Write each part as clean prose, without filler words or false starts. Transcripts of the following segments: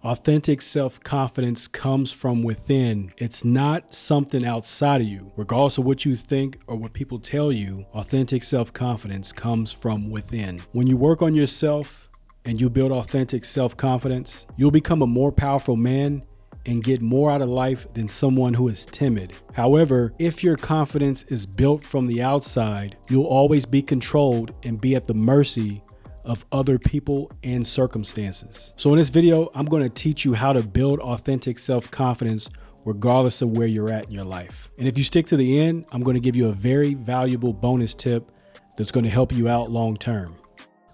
Authentic self-confidence comes from within. It's not something outside of you. Regardless of what you think or what people tell you, authentic self-confidence comes from within. When you work on yourself and you build authentic self-confidence, you'll become a more powerful man and get more out of life than someone who is timid. However, if your confidence is built from the outside, you'll always be controlled and be at the mercy of other people and circumstances. So in this video, I'm going to teach you how to build authentic self-confidence regardless of where you're at in your life. And if you stick to the end, I'm going to give you a very valuable bonus tip that's going to help you out long term.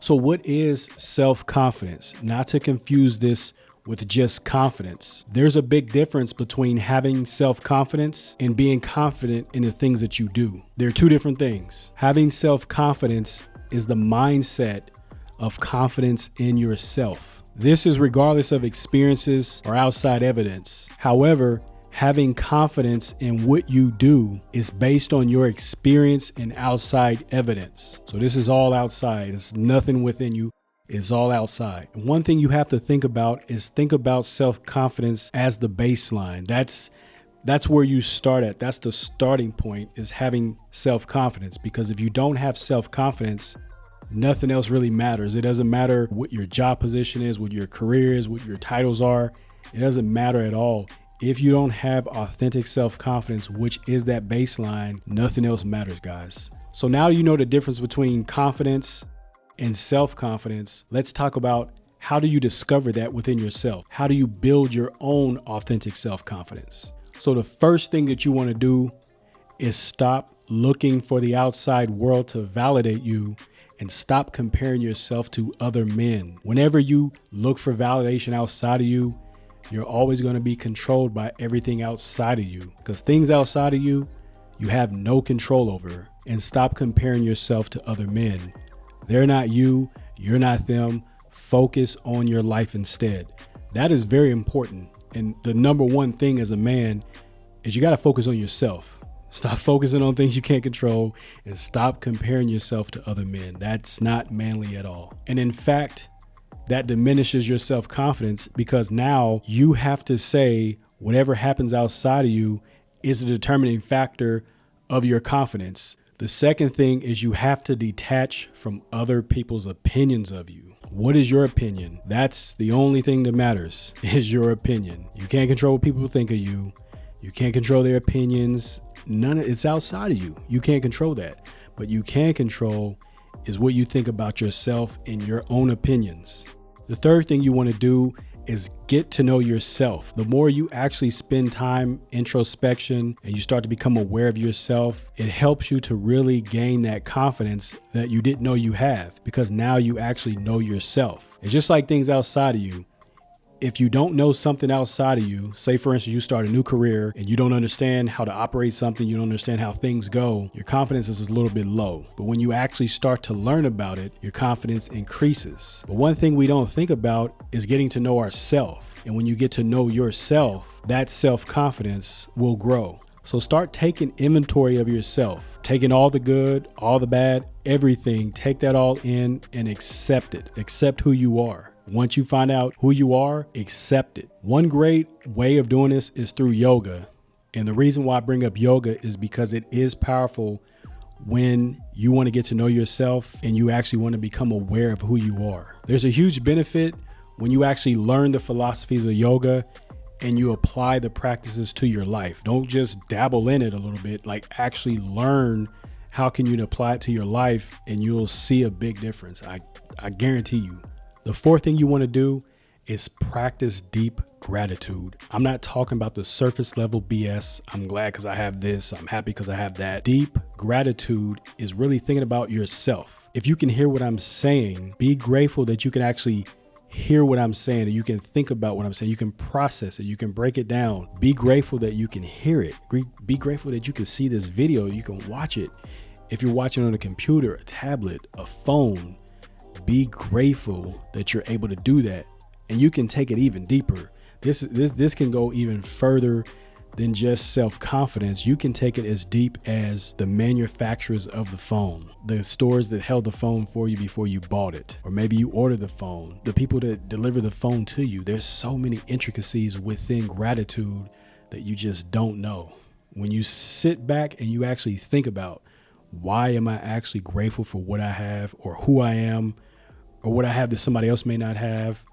So what is self-confidence? Not to confuse this with just confidence. There's a big difference between having self-confidence and being confident in the things that you do. They're two different things. Having self-confidence is the mindset of confidence in yourself. This is regardless of experiences or outside evidence. However, having confidence in what you do is based on your experience and outside evidence. So this is all outside. It's nothing within you. It's all outside. And one thing you have to think about is self-confidence as the baseline. That's where you start at. That's the starting point, is having self-confidence. Because if you don't have self-confidence, nothing else really matters. It doesn't matter what your job position is, what your career is, what your titles are. It doesn't matter at all. If you don't have authentic self-confidence, which is that baseline, nothing else matters, guys. So now you know the difference between confidence and self-confidence. Let's talk about, how do you discover that within yourself? How do you build your own authentic self-confidence? So the first thing that you want to do is stop looking for the outside world to validate you, and stop comparing yourself to other men. Whenever you look for validation outside of you, you're always going to be controlled by everything outside of you, because things outside of you, you have no control over. And stop comparing yourself to other men. They're not you. You're not them. Focus on your life instead. That is very important. And the number one thing as a man is you got to focus on yourself. Stop focusing on things you can't control and stop comparing yourself to other men. That's not manly at all. And in fact, that diminishes your self-confidence, because now you have to say whatever happens outside of you is a determining factor of your confidence. The second thing is you have to detach from other people's opinions of you. What is your opinion? That's the only thing that matters, is your opinion. You can't control what people think of you. You can't control their opinions. It's outside of you. You can't control that. But you can control is what you think about yourself and your own opinions. The third thing you want to do is get to know yourself. The more you actually spend time introspection and you start to become aware of yourself, it helps you to really gain that confidence that you didn't know you have, because now you actually know yourself. It's just like things outside of you. If you don't know something outside of you, say for instance, you start a new career and you don't understand how to operate something, you don't understand how things go, your confidence is a little bit low. But when you actually start to learn about it, your confidence increases. But one thing we don't think about is getting to know ourselves. And when you get to know yourself, that self-confidence will grow. So start taking inventory of yourself, taking all the good, all the bad, everything, take that all in and accept it. Accept who you are. Once you find out who you are, accept it. One great way of doing this is through yoga. And the reason why I bring up yoga is because it is powerful when you want to get to know yourself and you actually want to become aware of who you are. There's a huge benefit when you actually learn the philosophies of yoga and you apply the practices to your life. Don't just dabble in it a little bit, like actually learn how can you apply it to your life, and you'll see a big difference. I guarantee you. The fourth thing you want to do is practice deep gratitude. I'm not talking about the surface level BS. I'm glad because I have this. I'm happy because I have that. Deep gratitude is really thinking about yourself. If you can hear what I'm saying, be grateful that you can actually hear what I'm saying, and you can think about what I'm saying. You can process it. You can break it down. Be grateful that you can hear it. Be grateful that you can see this video. You can watch it. If you're watching on a computer, a tablet, a phone, be grateful that you're able to do that. And you can take it even deeper. This can go even further than just self-confidence. You can take it as deep as the manufacturers of the phone, the stores that held the phone for you before you bought it, or maybe you ordered the phone, the people that deliver the phone to you. There's so many intricacies within gratitude that you just don't know. When you sit back and you actually think about, why am I actually grateful for what I have, or who I am, or what I have that somebody else may not have,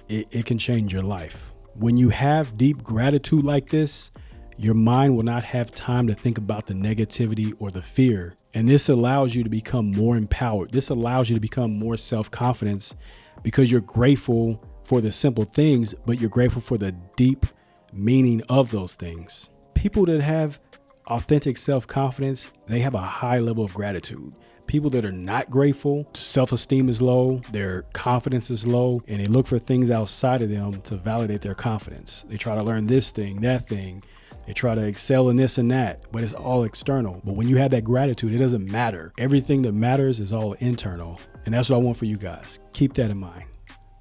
it can change your life. When you have deep gratitude like this, your mind will not have time to think about the negativity or the fear. And this allows you to become more empowered. This allows you to become more self-confidence because you're grateful for the simple things, but you're grateful for the deep meaning of those things. People that have authentic self-confidence, they have a high level of gratitude. People that are not grateful, self-esteem is low, their confidence is low, and they look for things outside of them to validate their confidence. They try to learn this thing, that thing. They try to excel in this and that, but it's all external. But when you have that gratitude, it doesn't matter. Everything that matters is all internal. And that's what I want for you guys. Keep that in mind.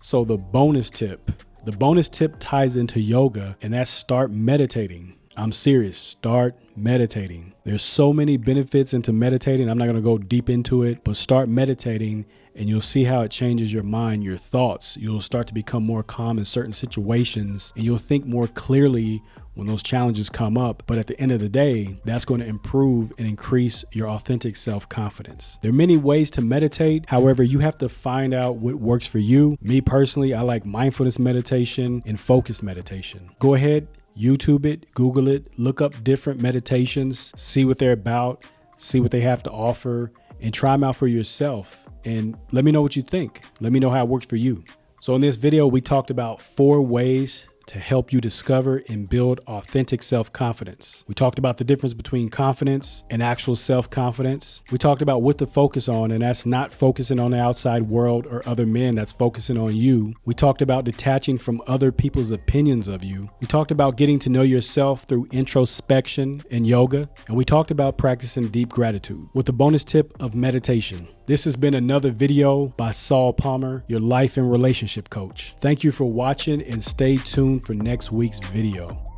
So the bonus tip ties into yoga, and that's start meditating. I'm serious. Start meditating. There's so many benefits into meditating. I'm not going to go deep into it, but start meditating and you'll see how it changes your mind, your thoughts. You'll start to become more calm in certain situations and you'll think more clearly when those challenges come up. But at the end of the day, that's going to improve and increase your authentic self-confidence. There are many ways to meditate. However, you have to find out what works for you. Me personally, I like mindfulness meditation and focused meditation. Go ahead, YouTube it, Google it, look up different meditations, see what they're about, see what they have to offer, and try them out for yourself. And let me know what you think. Let me know how it works for you. So in this video, we talked about 4 ways to help you discover and build authentic self-confidence. We talked about the difference between confidence and actual self-confidence. We talked about what to focus on, and that's not focusing on the outside world or other men, that's focusing on you. We talked about detaching from other people's opinions of you. We talked about getting to know yourself through introspection and yoga. And we talked about practicing deep gratitude with the bonus tip of meditation. This has been another video by Saul Palmer, your life and relationship coach. Thank you for watching and stay tuned for next week's video.